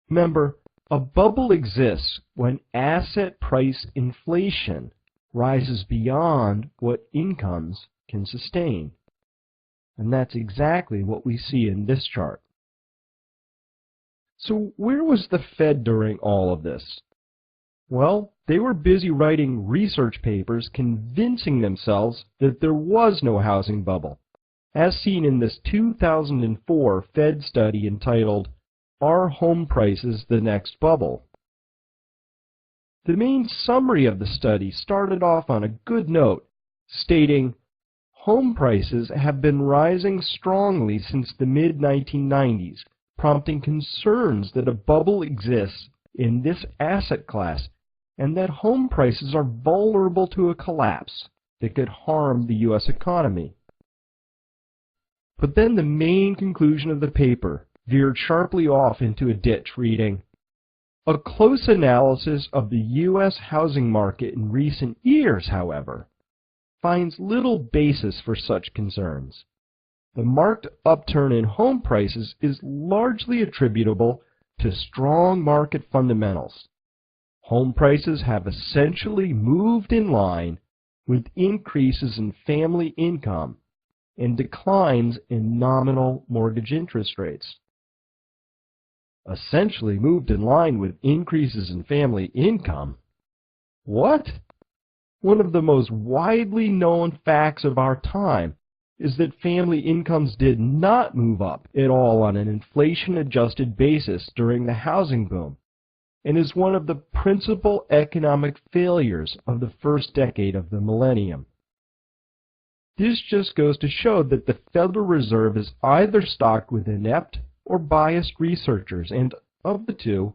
Remember, a bubble exists when asset price inflation rises beyond what incomes can sustain. And that's exactly what we see in this chart. So where was the Fed during all of this? Well, they were busy writing research papers convincing themselves that there was no housing bubble, as seen in this 2004 Fed study entitled, "Are Home Prices the Next Bubble?" The main summary of the study started off on a good note, stating, "Home prices have been rising strongly since the mid-1990s, prompting concerns that a bubble exists in this asset class and that home prices are vulnerable to a collapse that could harm the U.S. economy." But then the main conclusion of the paper veered sharply off into a ditch, reading, "A close analysis of the U.S. housing market in recent years, however, finds little basis for such concerns. The marked upturn in home prices is largely attributable to strong market fundamentals. Home prices have essentially moved in line with increases in family income and declines in nominal mortgage interest rates." Essentially moved in line with increases in family income? What? One of the most widely known facts of our time is that family incomes did not move up at all on an inflation-adjusted basis during the housing boom, and is one of the principal economic failures of the first decade of the millennium. This just goes to show that the Federal Reserve is either stocked with inept or biased researchers, and of the two,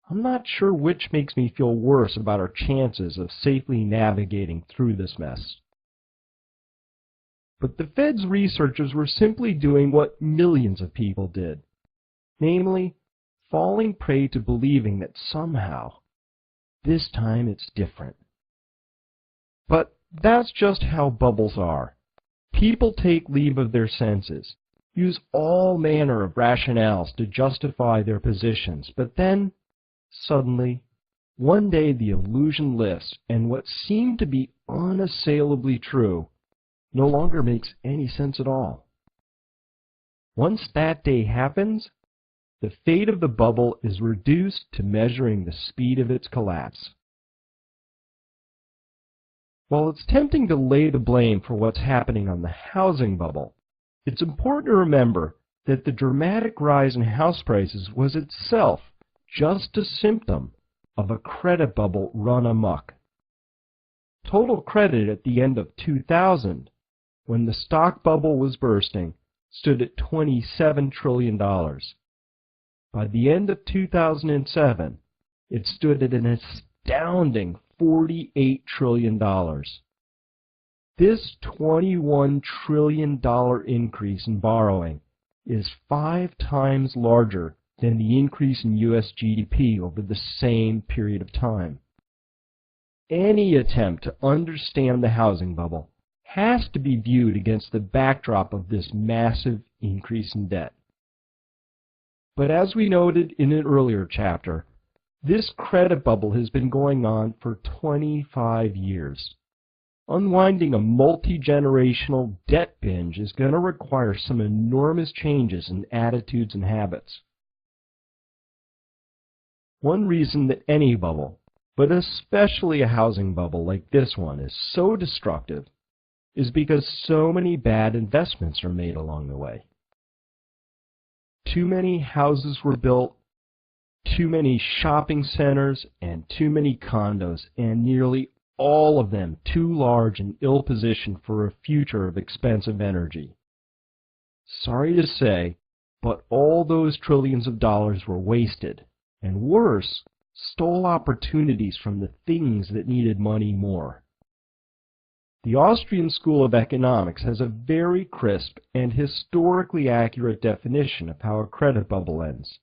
I'm not sure which makes me feel worse about our chances of safely navigating through this mess. But the Fed's researchers were simply doing what millions of people did, namely, falling prey to believing that somehow, this time it's different. But that's just how bubbles are. People take leave of their senses, use all manner of rationales to justify their positions, but then, suddenly, one day the illusion lifts, and what seemed to be unassailably true no longer makes any sense at all. Once that day happens, the fate of the bubble is reduced to measuring the speed of its collapse. While it's tempting to lay the blame for what's happening on the housing bubble, it's important to remember that the dramatic rise in house prices was itself just a symptom of a credit bubble run amok. Total credit at the end of 2000, when the stock bubble was bursting, stood at $27 trillion. By the end of 2007, it stood at an astounding $48 trillion. This $21 trillion increase in borrowing is 5 times larger than the increase in U.S. GDP over the same period of time. Any attempt to understand the housing bubble has to be viewed against the backdrop of this massive increase in debt. But as we noted in an earlier chapter, this credit bubble has been going on for 25 years. Unwinding a multi-generational debt binge is going to require some enormous changes in attitudes and habits. One reason that any bubble, but especially a housing bubble like this one, is so destructive is because so many bad investments are made along the way. Too many houses were built, too many shopping centers, and too many condos, and nearly all of them too large and ill-positioned for a future of expensive energy. Sorry to say, but all those trillions of dollars were wasted, and worse, stole opportunities from the things that needed money more. The Austrian School of Economics has a very crisp and historically accurate definition of how a credit bubble ends.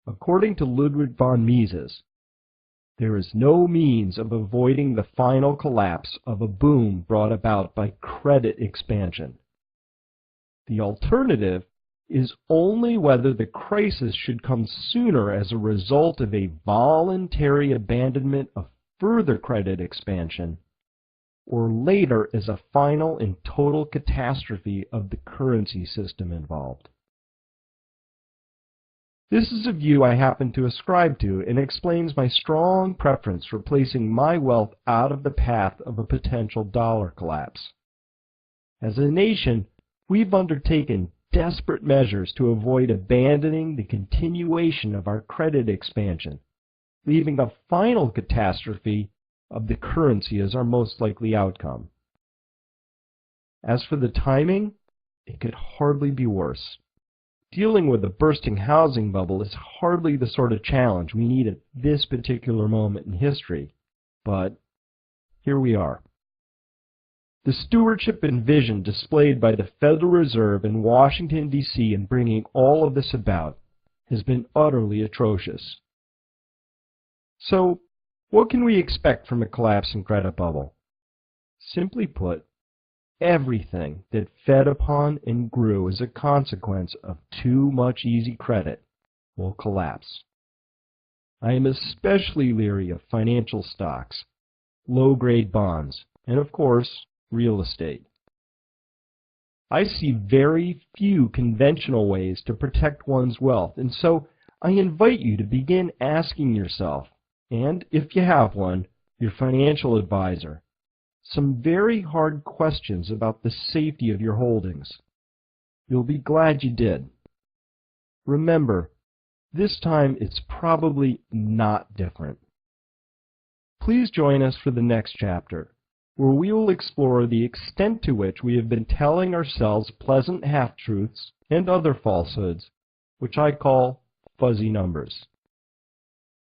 According to Ludwig von Mises, there is no means of avoiding the final collapse of a boom brought about by credit expansion. The alternative is only whether the crisis should come sooner as a result of a voluntary abandonment of further credit expansion, or later as a final and total catastrophe of the currency system involved. This is a view I happen to ascribe to and explains my strong preference for placing my wealth out of the path of a potential dollar collapse. As a nation, we've undertaken desperate measures to avoid abandoning the continuation of our credit expansion, leaving a final catastrophe of the currency as our most likely outcome. As for the timing, it could hardly be worse. Dealing with a bursting housing bubble is hardly the sort of challenge we need at this particular moment in history, but here we are. The stewardship and vision displayed by the Federal Reserve in Washington, D.C. in bringing all of this about has been utterly atrocious. So, what can we expect from a collapsing credit bubble? Simply put, everything that fed upon and grew as a consequence of too much easy credit will collapse. I am especially leery of financial stocks, low-grade bonds, and of course, real estate. I see very few conventional ways to protect one's wealth, and so I invite you to begin asking yourself, and if you have one, your financial advisor, some very hard questions about the safety of your holdings. You'll be glad you did. Remember, this time it's probably not different. Please join us for the next chapter, where we will explore the extent to which we have been telling ourselves pleasant half-truths and other falsehoods, which I call fuzzy numbers.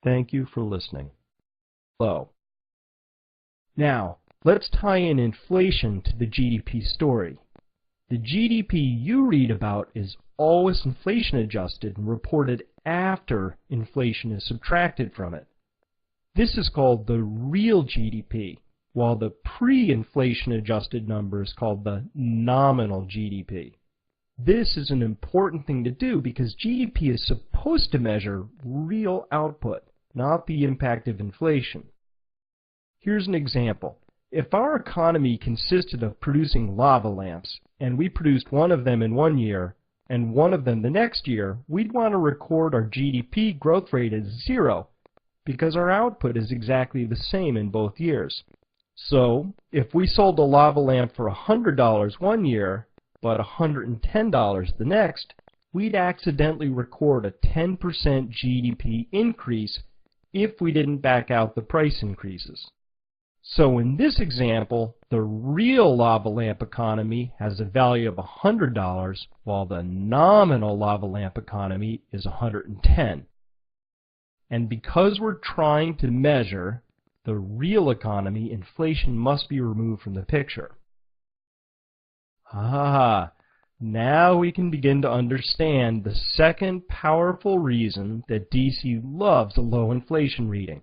Thank you for listening. Hello. Now, let's tie in inflation to the GDP story. The GDP you read about is always inflation adjusted and reported after inflation is subtracted from it. This is called the real GDP, while the pre-inflation adjusted number is called the nominal GDP. This is an important thing to do because GDP is supposed to measure real output, not the impact of inflation. Here's an example. If our economy consisted of producing lava lamps, and we produced one of them in one year, and one of them the next year, we'd want to record our GDP growth rate as 0, because our output is exactly the same in both years. So, if we sold a lava lamp for $100 one year, but $110 the next, we'd accidentally record a 10% GDP increase if we didn't back out the price increases. So in this example, the real lava lamp economy has a value of $100, while the nominal lava lamp economy is $110. And because we're trying to measure the real economy, inflation must be removed from the picture. Now we can begin to understand the second powerful reason that DC loves a low inflation reading.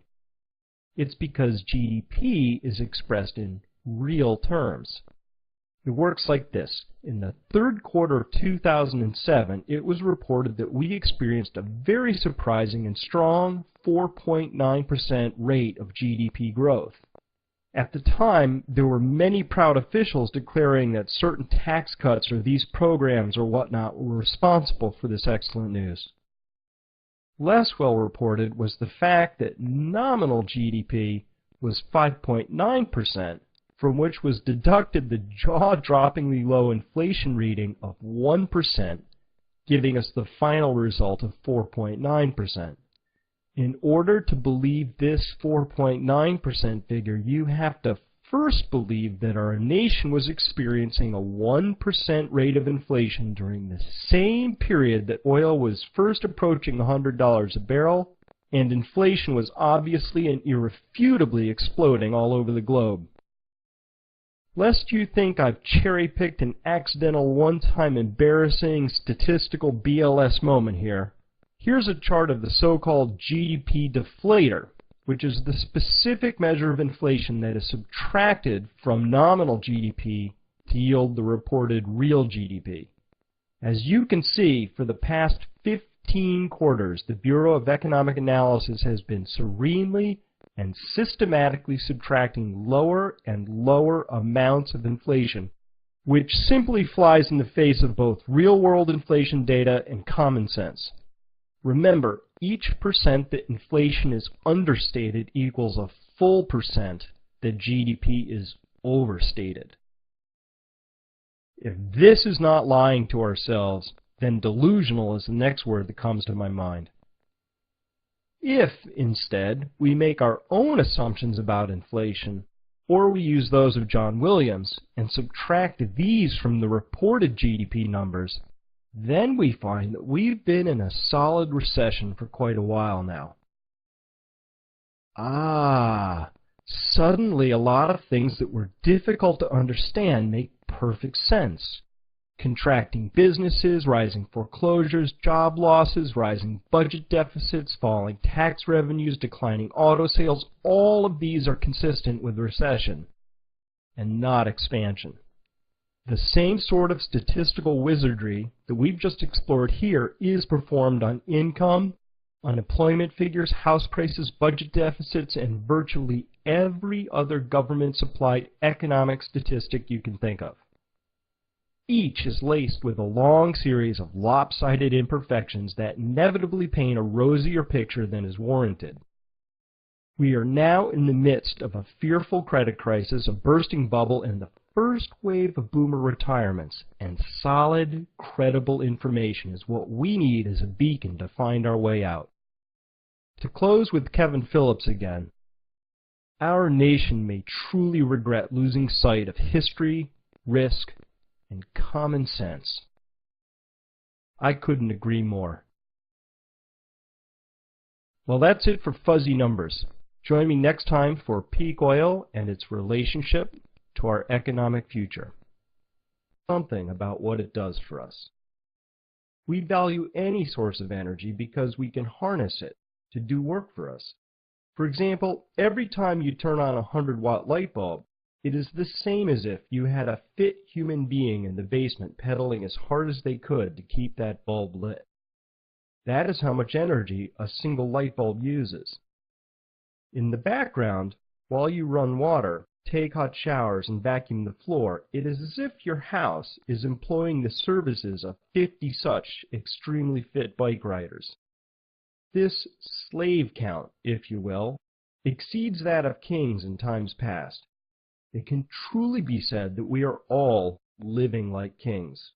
It's because GDP is expressed in real terms. It works like this. In the third quarter of 2007, it was reported that we experienced a very surprising and strong 4.9% rate of GDP growth. At the time, there were many proud officials declaring that certain tax cuts or these programs or whatnot were responsible for this excellent news. Less well reported was the fact that nominal GDP was 5.9%, from which was deducted the jaw-droppingly low inflation reading of 1%, giving us the final result of 4.9%. In order to believe this 4.9% figure, you have to first believe that our nation was experiencing a 1% rate of inflation during the same period that oil was first approaching $100 a barrel, and inflation was obviously and irrefutably exploding all over the globe. Lest you think I've cherry-picked an accidental one-time embarrassing statistical BLS moment here, here's a chart of the so-called GDP deflator, which is the specific measure of inflation that is subtracted from nominal GDP to yield the reported real GDP. As you can see, for the past 15 quarters, the Bureau of Economic Analysis has been serenely and systematically subtracting lower and lower amounts of inflation, which simply flies in the face of both real-world inflation data and common sense. Remember, each percent that inflation is understated equals a full percent that GDP is overstated. If this is not lying to ourselves, then delusional is the next word that comes to my mind. If, instead, we make our own assumptions about inflation, or we use those of John Williams and subtract these from the reported GDP numbers, then we find that we've been in a solid recession for quite a while now. Suddenly a lot of things that were difficult to understand make perfect sense. Contracting businesses, rising foreclosures, job losses, rising budget deficits, falling tax revenues, declining auto sales, all of these are consistent with recession and not expansion. The same sort of statistical wizardry that we've just explored here is performed on income, unemployment figures, house prices, budget deficits, and virtually every other government-supplied economic statistic you can think of. Each is laced with a long series of lopsided imperfections that inevitably paint a rosier picture than is warranted. We are now in the midst of a fearful credit crisis, a bursting bubble, and the first wave of boomer retirements, and solid, credible information is what we need as a beacon to find our way out. To close with Kevin Phillips again, our nation may truly regret losing sight of history, risk, and common sense. I couldn't agree more. Well, that's it for fuzzy numbers. Join me next time for peak oil and its relationship to our economic future. Something about what it does for us. We value any source of energy because we can harness it to do work for us. For example, every time you turn on a 100-watt light bulb, it is the same as if you had a fit human being in the basement pedaling as hard as they could to keep that bulb lit. That is how much energy a single light bulb uses. In the background, while you run water, take hot showers, and vacuum the floor, it is as if your house is employing the services of 50 such extremely fit bike riders. This slave count, if you will, exceeds that of kings in times past. It can truly be said that we are all living like kings.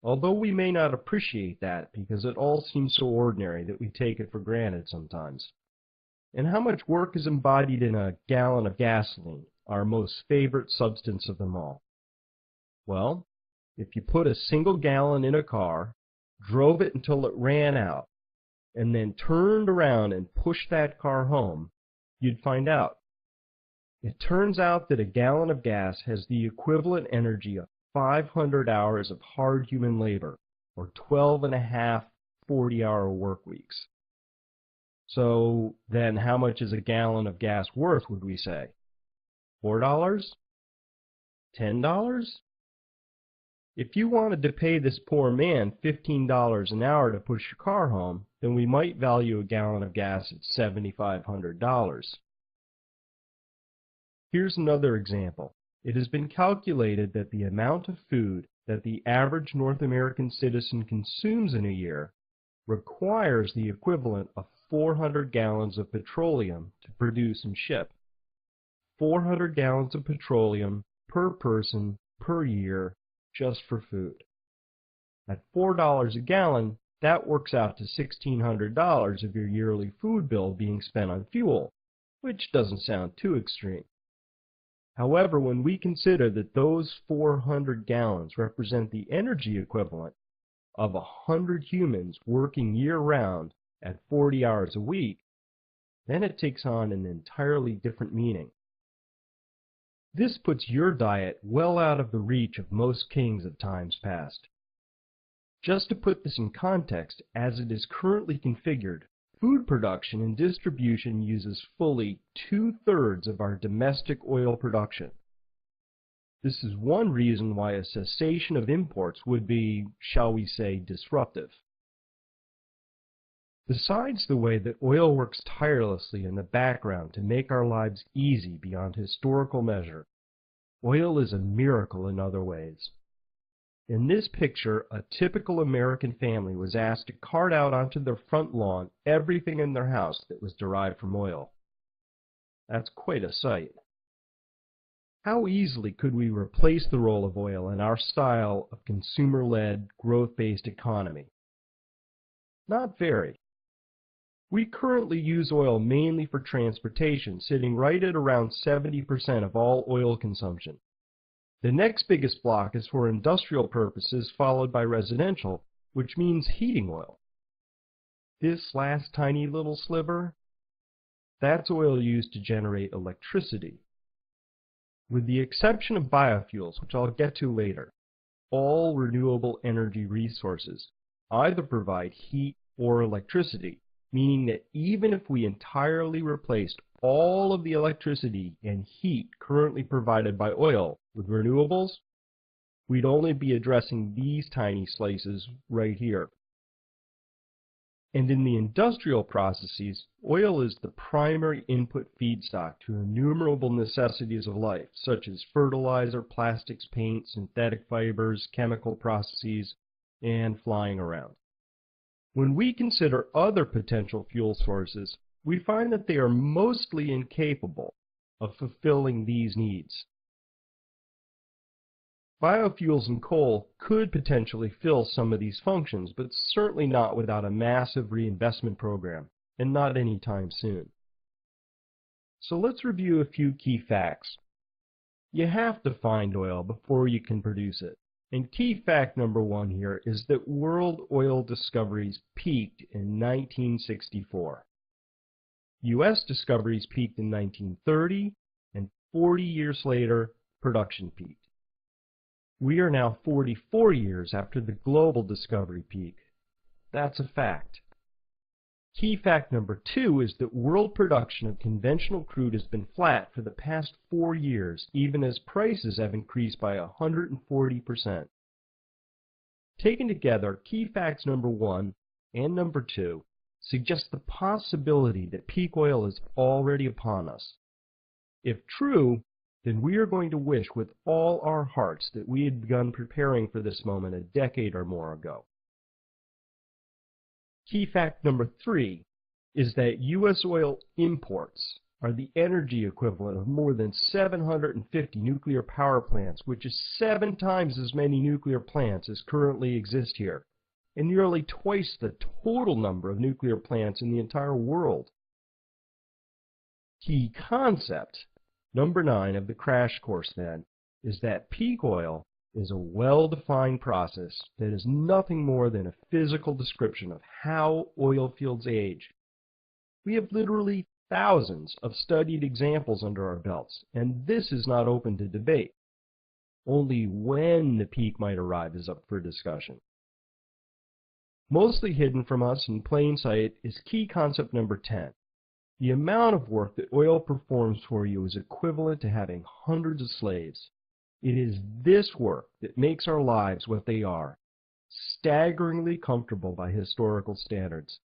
Although we may not appreciate that because it all seems so ordinary that we take it for granted sometimes. And how much work is embodied in a gallon of gasoline, our most favorite substance of them all? Well, if you put a single gallon in a car, drove it until it ran out, and then turned around and pushed that car home, you'd find out. It turns out that a gallon of gas has the equivalent energy of 500 hours of hard human labor, or 12.5 40-hour work weeks. So then how much is a gallon of gas worth, would we say? $4? $10? If you wanted to pay this poor man $15 an hour to push your car home, then we might value a gallon of gas at $7,500. Here's another example. It has been calculated that the amount of food that the average North American citizen consumes in a year requires the equivalent of 400 gallons of petroleum to produce and ship. 400 gallons of petroleum per person per year just for food. At $4 a gallon, that works out to $1,600 of your yearly food bill being spent on fuel, which doesn't sound too extreme. However, when we consider that those 400 gallons represent the energy equivalent of 100 humans working year-round at 40 hours a week, then it takes on an entirely different meaning. This puts your diet well out of the reach of most kings of times past. Just to put this in context, as it is currently configured, food production and distribution uses fully 2/3 of our domestic oil production. This is one reason why a cessation of imports would be, shall we say, disruptive. Besides the way that oil works tirelessly in the background to make our lives easy beyond historical measure, oil is a miracle in other ways. In this picture, a typical American family was asked to cart out onto their front lawn everything in their house that was derived from oil. That's quite a sight. How easily could we replace the role of oil in our style of consumer-led, growth-based economy? Not very. We currently use oil mainly for transportation, sitting right at around 70% of all oil consumption. The next biggest block is for industrial purposes, followed by residential, which means heating oil. This last tiny little sliver, that's oil used to generate electricity. With the exception of biofuels, which I'll get to later, all renewable energy resources either provide heat or electricity, meaning that even if we entirely replaced all of the electricity and heat currently provided by oil with renewables, we'd only be addressing these tiny slices right here. And in the industrial processes, oil is the primary input feedstock to innumerable necessities of life, such as fertilizer, plastics, paint, synthetic fibers, chemical processes, and flying around. When we consider other potential fuel sources, we find that they are mostly incapable of fulfilling these needs. Biofuels and coal could potentially fill some of these functions, but certainly not without a massive reinvestment program, and not anytime soon. So let's review a few key facts. You have to find oil before you can produce it. And key fact number one here is that world oil discoveries peaked in 1964. U.S. discoveries peaked in 1930, and 40 years later, production peaked. We are now 44 years after the global discovery peak. That's a fact. Key fact number two is that world production of conventional crude has been flat for the past 4 years, even as prices have increased by 140%. Taken together, key facts number one and number two suggest the possibility that peak oil is already upon us. If true, then we are going to wish with all our hearts that we had begun preparing for this moment a decade or more ago. Key fact number three is that U.S. oil imports are the energy equivalent of more than 750 nuclear power plants, which is 7 times as many nuclear plants as currently exist here, and nearly twice the total number of nuclear plants in the entire world. Key concept number 9 of the crash course, then, is that peak oil is a well-defined process that is nothing more than a physical description of how oil fields age. We have literally thousands of studied examples under our belts, and this is not open to debate. Only when the peak might arrive is up for discussion. Mostly hidden from us in plain sight is key concept number 10. The amount of work that oil performs for you is equivalent to having hundreds of slaves. It is this work that makes our lives what they are, staggeringly comfortable by historical standards.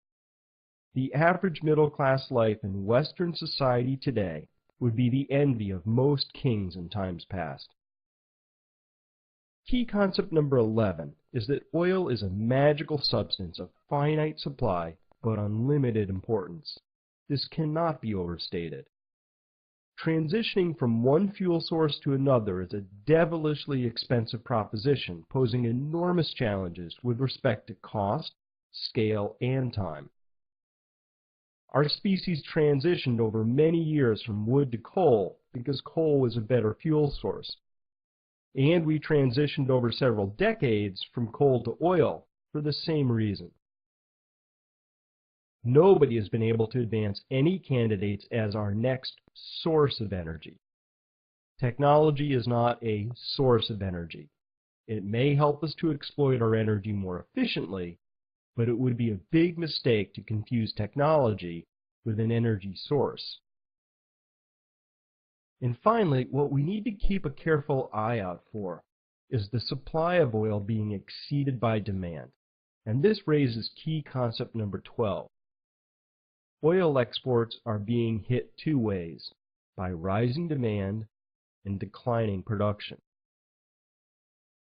The average middle-class life in Western society today would be the envy of most kings in times past. Key concept number 11 is that oil is a magical substance of finite supply but unlimited importance. This cannot be overstated. Transitioning from one fuel source to another is a devilishly expensive proposition, posing enormous challenges with respect to cost, scale, and time. Our species transitioned over many years from wood to coal because coal was a better fuel source. And we transitioned over several decades from coal to oil for the same reason. Nobody has been able to advance any candidates as our next source of energy. Technology is not a source of energy. It may help us to exploit our energy more efficiently, but it would be a big mistake to confuse technology with an energy source. And finally, what we need to keep a careful eye out for is the supply of oil being exceeded by demand. And this raises key concept number 12. Oil exports are being hit two ways, by rising demand and declining production.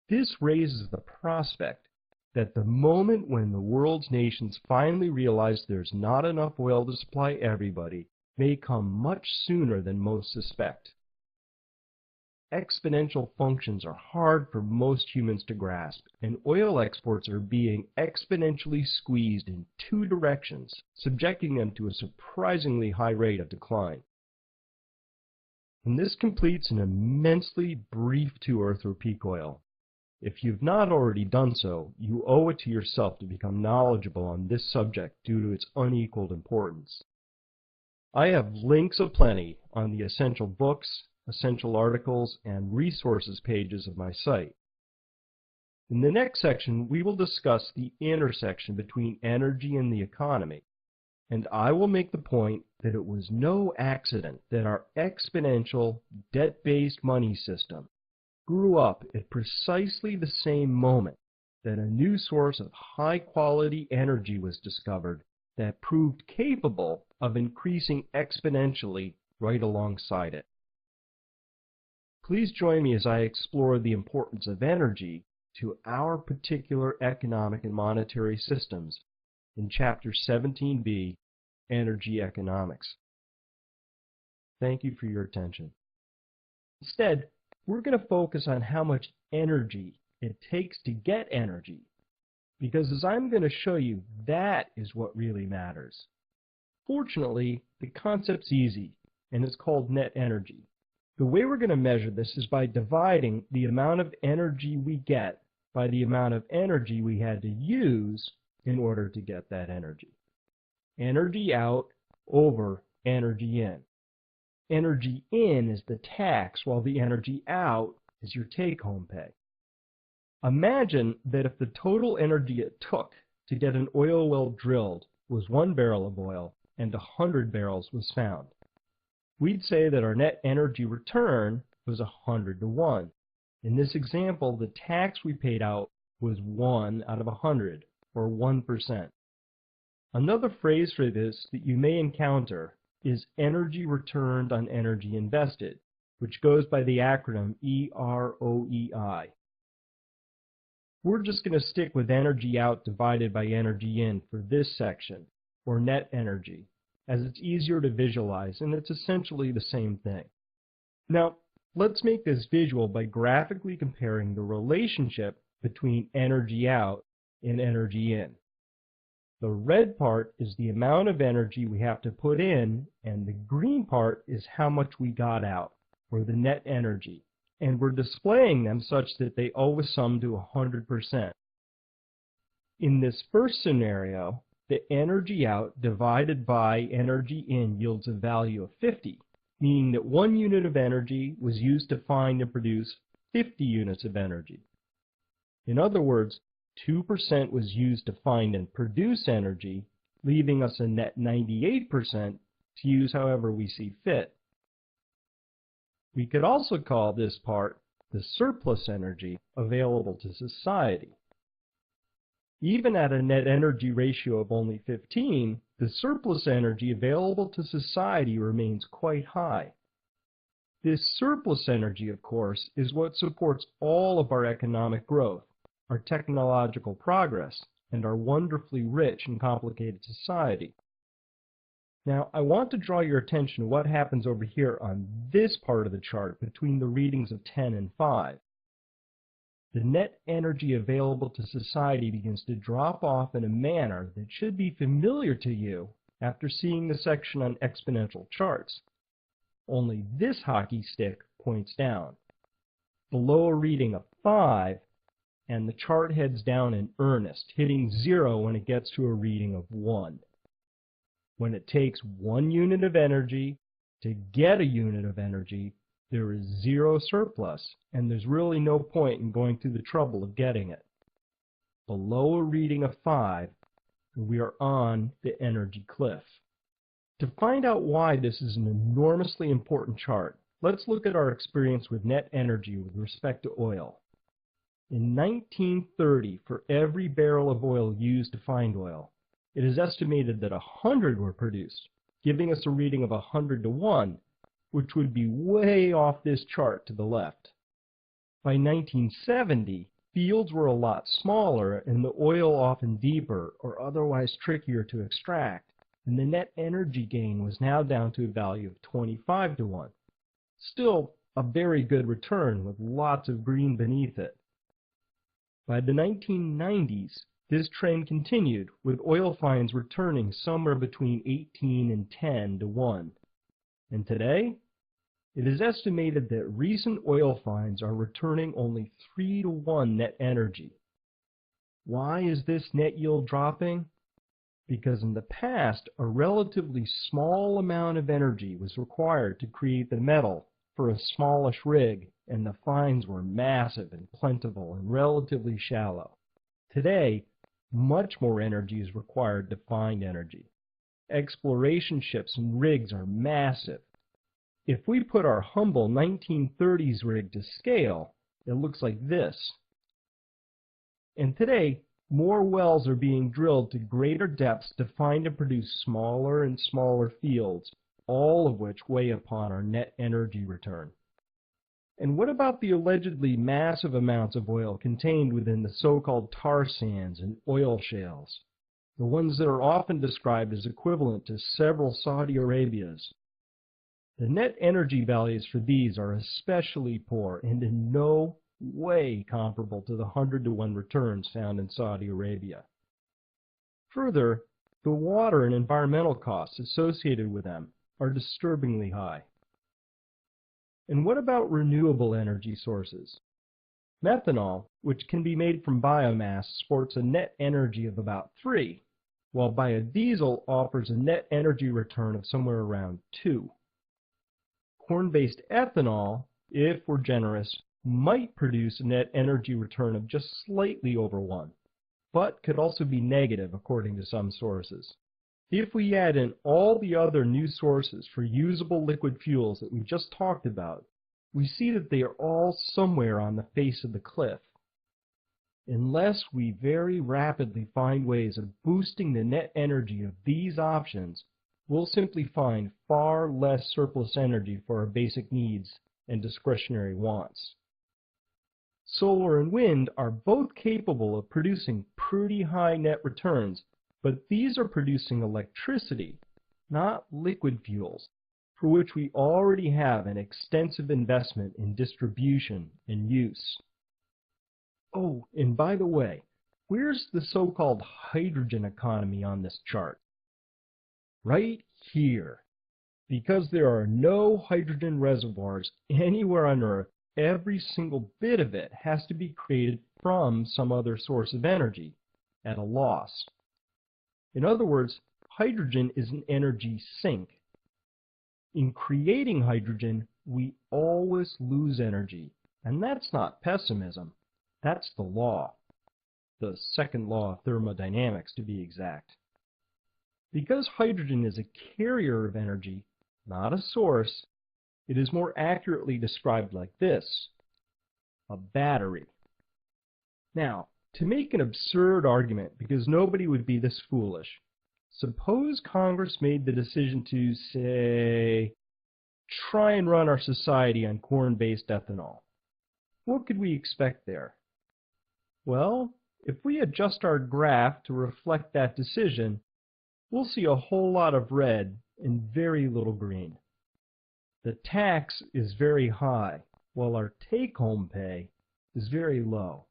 This raises the prospect that the moment when the world's nations finally realize there's not enough oil to supply everybody may come much sooner than most suspect. Exponential functions are hard for most humans to grasp, and oil exports are being exponentially squeezed in two directions, subjecting them to a surprisingly high rate of decline. And this completes an immensely brief tour through peak oil. If you've not already done so, you owe it to yourself to become knowledgeable on this subject due to its unequaled importance. I have links aplenty on the essential books, essential articles, and resources pages of my site. In the next section, we will discuss the intersection between energy and the economy, and I will make the point that it was no accident that our exponential, debt-based money system grew up at precisely the same moment that a new source of high-quality energy was discovered that proved capable of increasing exponentially right alongside it. Please join me as I explore the importance of energy to our particular economic and monetary systems in Chapter 17b, Energy Economics. Thank you for your attention. Instead, we're going to focus on how much energy it takes to get energy, because as I'm going to show you, that is what really matters. Fortunately, the concept's easy, and it's called net energy. The way we're going to measure this is by dividing the amount of energy we get by the amount of energy we had to use in order to get that energy. Energy out over energy in. Energy in is the tax, while the energy out is your take-home pay. Imagine that if the total energy it took to get an oil well drilled was 1 barrel of oil and 100 barrels was found. We'd say that our net energy return was 100 to 1. In this example, the tax we paid out was 1 out of 100, or 1%. Another phrase for this that you may encounter is energy returned on energy invested, which goes by the acronym EROEI. We're just going to stick with energy out divided by energy in for this section, or net energy, as it's easier to visualize, and it's essentially the same thing. Now, let's make this visual by graphically comparing the relationship between energy out and energy in. The red part is the amount of energy we have to put in, and the green part is how much we got out, or the net energy. And we're displaying them such that they always sum to 100%. In this first scenario, the energy out divided by energy in yields a value of 50, meaning that 1 unit of energy was used to find and produce 50 units of energy. In other words, 2% was used to find and produce energy, leaving us a net 98% to use however we see fit. We could also call this part the surplus energy available to society. Even at a net energy ratio of only 15, the surplus energy available to society remains quite high. This surplus energy, of course, is what supports all of our economic growth, our technological progress, and our wonderfully rich and complicated society. Now, I want to draw your attention to what happens over here on this part of the chart between the readings of 10 and 5. The net energy available to society begins to drop off in a manner that should be familiar to you after seeing the section on exponential charts. Only this hockey stick points down. Below a reading of 5, and the chart heads down in earnest, hitting 0 when it gets to a reading of 1. When it takes 1 unit of energy to get a unit of energy, there is 0 surplus, and there's really no point in going through the trouble of getting it. Below a reading of 5, we are on the energy cliff. To find out why this is an enormously important chart, let's look at our experience with net energy with respect to oil. In 1930, for every barrel of oil used to find oil, it is estimated that 100 were produced, giving us a reading of 100 to 1, which would be way off this chart to the left. By 1970, fields were a lot smaller and the oil often deeper or otherwise trickier to extract, and the net energy gain was now down to a value of 25 to 1. Still a very good return with lots of green beneath it. By the 1990s, this trend continued, with oil finds returning somewhere between 18 and 10 to 1. And today, it is estimated that recent oil finds are returning only 3 to 1 net energy. Why is this net yield dropping? Because in the past, a relatively small amount of energy was required to create the metal for a smallish rig, and the finds were massive and plentiful and relatively shallow. Today, much more energy is required to find energy. Exploration ships and rigs are massive. If we put our humble 1930s rig to scale, it looks like this. And today, more wells are being drilled to greater depths to find and produce smaller and smaller fields, all of which weigh upon our net energy return. And what about the allegedly massive amounts of oil contained within the so-called tar sands and oil shales, the ones that are often described as equivalent to several Saudi Arabias? The net energy values for these are especially poor and in no way comparable to the 100 to 1 returns found in Saudi Arabia. Further, the water and environmental costs associated with them are disturbingly high. And what about renewable energy sources? Methanol, which can be made from biomass, sports a net energy of about 3, while biodiesel offers a net energy return of somewhere around 2. Corn-based ethanol, if we're generous, might produce a net energy return of just slightly over 1, but could also be negative according to some sources. If we add in all the other new sources for usable liquid fuels that we just talked about, we see that they are all somewhere on the face of the cliff. Unless we very rapidly find ways of boosting the net energy of these options, we'll simply find far less surplus energy for our basic needs and discretionary wants. Solar and wind are both capable of producing pretty high net returns, but these are producing electricity, not liquid fuels, for which we already have an extensive investment in distribution and use. Oh, and by the way, where's the so-called hydrogen economy on this chart? Right here. Because there are no hydrogen reservoirs anywhere on Earth, every single bit of it has to be created from some other source of energy at a loss. In other words, hydrogen is an energy sink. In creating hydrogen, we always lose energy, and that's not pessimism. That's the law. The second law of thermodynamics, to be exact. Because hydrogen is a carrier of energy, not a source, it is more accurately described like this: a battery. Now, to make an absurd argument, because nobody would be this foolish, suppose Congress made the decision to, say, try and run our society on corn-based ethanol. What could we expect there? Well, if we adjust our graph to reflect that decision, we'll see a whole lot of red and very little green. The tax is very high, while our take-home pay is very low.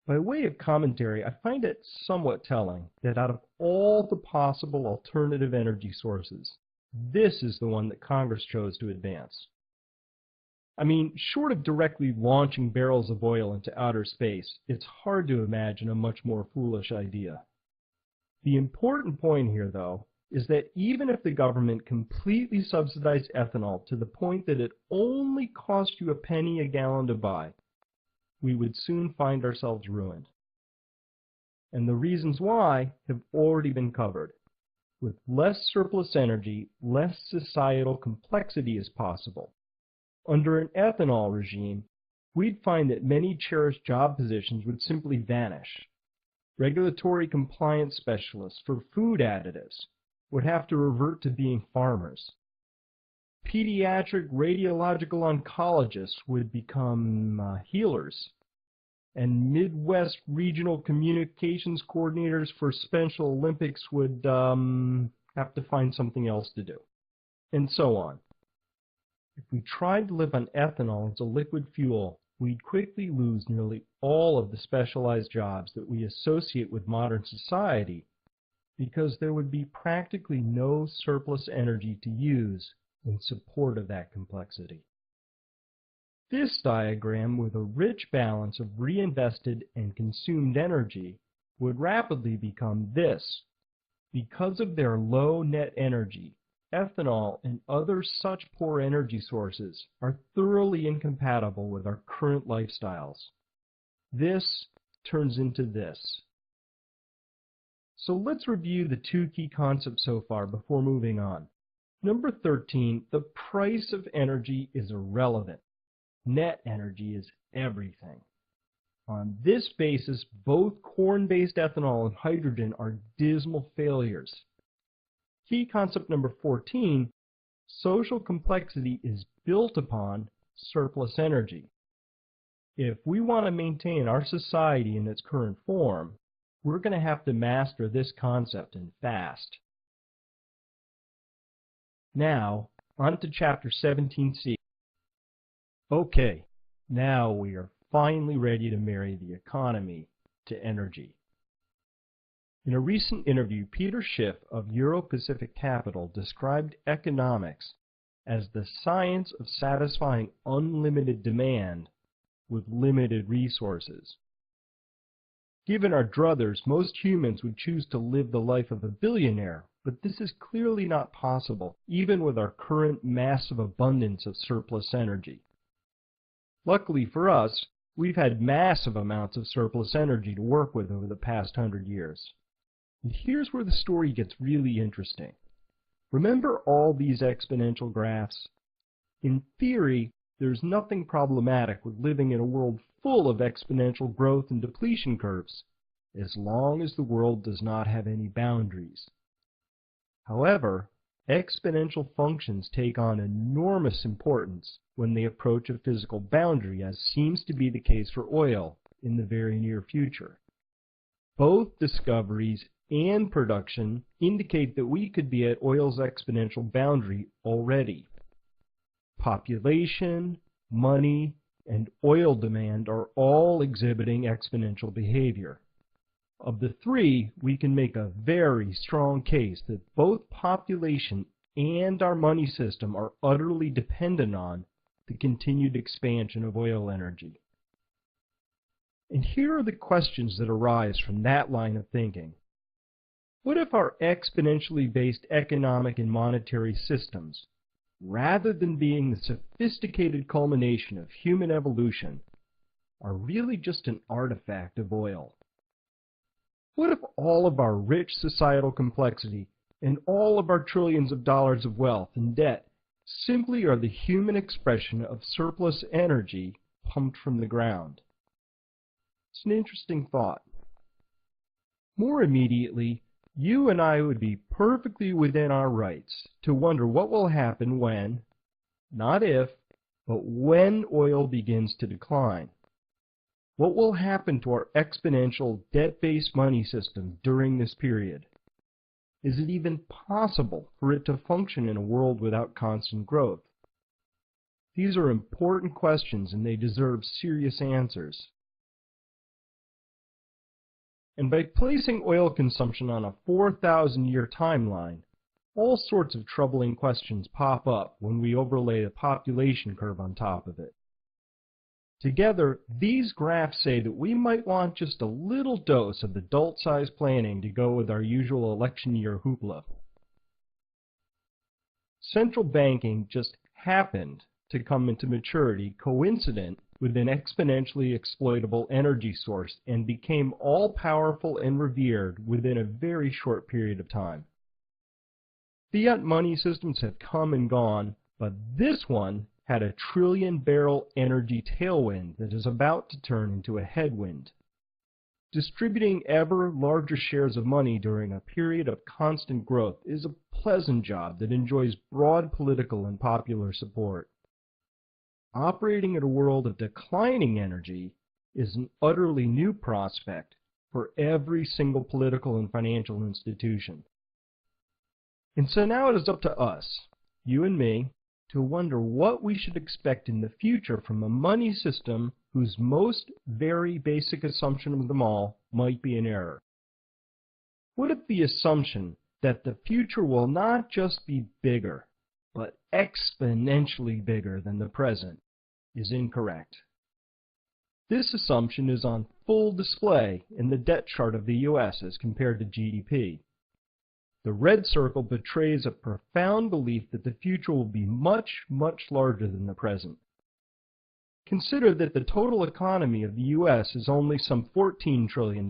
By way of commentary, I find it somewhat telling that out of all the possible alternative energy sources, this is the one that Congress chose to advance. I mean, short of directly launching barrels of oil into outer space, it's hard to imagine a much more foolish idea. The important point here, though, is that even if the government completely subsidized ethanol to the point that it only cost you a penny a gallon to buy, we would soon find ourselves ruined. And the reasons why have already been covered. with less surplus energy, less societal complexity is possible. Under an ethanol regime, we'd find that many cherished job positions would simply vanish. Regulatory compliance specialists for food additives would have to revert to being farmers. Pediatric radiological oncologists would become healers, and Midwest regional communications coordinators for Special Olympics would have to find something else to do, and so on. If we tried to live on ethanol as a liquid fuel, we'd quickly lose nearly all of the specialized jobs that we associate with modern society, because there would be practically no surplus energy to use in support of that complexity. This diagram, with a rich balance of reinvested and consumed energy, would rapidly become this. Because of their low net energy, ethanol and other such poor energy sources are thoroughly incompatible with our current lifestyles. This turns into this. So let's review the two key concepts so far before moving on. Number 13, the price of energy is irrelevant. Net energy is everything. On this basis, both corn-based ethanol and hydrogen are dismal failures. Key concept number 14, social complexity is built upon surplus energy. If we want to maintain our society in its current form, we're going to have to master this concept and fast. Now, on to Chapter 17C. Okay, now we are finally ready to marry the economy to energy. In a recent interview, Peter Schiff of Euro-Pacific Capital described economics as the science of satisfying unlimited demand with limited resources. Given our druthers, most humans would choose to live the life of a billionaire, but this is clearly not possible, even with our current massive abundance of surplus energy. Luckily for us, we've had massive amounts of surplus energy to work with over the past 100 years. And here's where the story gets really interesting. Remember all these exponential graphs? In theory, there's nothing problematic with living in a world full of exponential growth and depletion curves, as long as the world does not have any boundaries. However, exponential functions take on enormous importance when they approach a physical boundary, as seems to be the case for oil in the very near future. Both discoveries and production indicate that we could be at oil's exponential boundary already. Population, money, and oil demand are all exhibiting exponential behavior. Of the three, we can make a very strong case that both population and our money system are utterly dependent on the continued expansion of oil energy. And here are the questions that arise from that line of thinking. What if our exponentially based economic and monetary systems, rather than being the sophisticated culmination of human evolution, are really just an artifact of oil? What if all of our rich societal complexity and all of our trillions of dollars of wealth and debt simply are the human expression of surplus energy pumped from the ground? It's an interesting thought. More immediately, you and I would be perfectly within our rights to wonder what will happen when, not if, but when oil begins to decline. What will happen to our exponential debt-based money system during this period? Is it even possible for it to function in a world without constant growth? These are important questions and they deserve serious answers. And by placing oil consumption on a 4,000-year timeline, all sorts of troubling questions pop up when we overlay a population curve on top of it. Together, these graphs say that we might want just a little dose of adult-sized planning to go with our usual election year hoopla. Central banking just happened to come into maturity coincident with an exponentially exploitable energy source and became all-powerful and revered within a very short period of time. Fiat money systems have come and gone, but this one had a trillion-barrel energy tailwind that is about to turn into a headwind. Distributing ever larger shares of money during a period of constant growth is a pleasant job that enjoys broad political and popular support. Operating in a world of declining energy is an utterly new prospect for every single political and financial institution. And so now it is up to us, you and me, to wonder what we should expect in the future from a money system whose most very basic assumption of them all might be an error. What if the assumption that the future will not just be bigger, but exponentially bigger than the present is incorrect? This assumption is on full display in the debt chart of the U.S. as compared to GDP. The red circle betrays a profound belief that the future will be much, much larger than the present. Consider that the total economy of the U.S. is only some $14 trillion,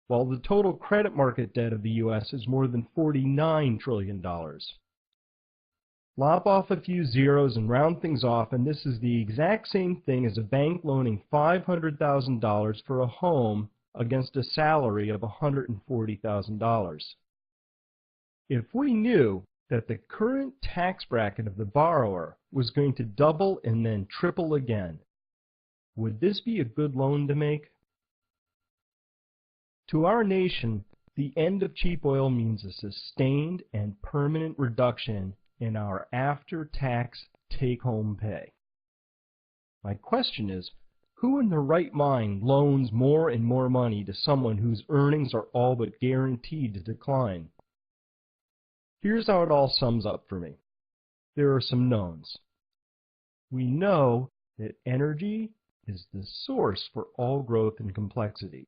while the total credit market debt of the U.S. is more than $49 trillion. Lop off a few zeros and round things off, and this is the exact same thing as a bank loaning$500,000 for a home against a salary of $140,000. If we knew that the current tax bracket of the borrower was going to double and then triple again, would this be a good loan to make? To our nation, the end of cheap oil means a sustained and permanent reduction in our after-tax take-home pay. My question is, who in their right mind loans more and more money to someone whose earnings are all but guaranteed to decline? Here's how it all sums up for me. There are some knowns. We know that energy is the source for all growth and complexity.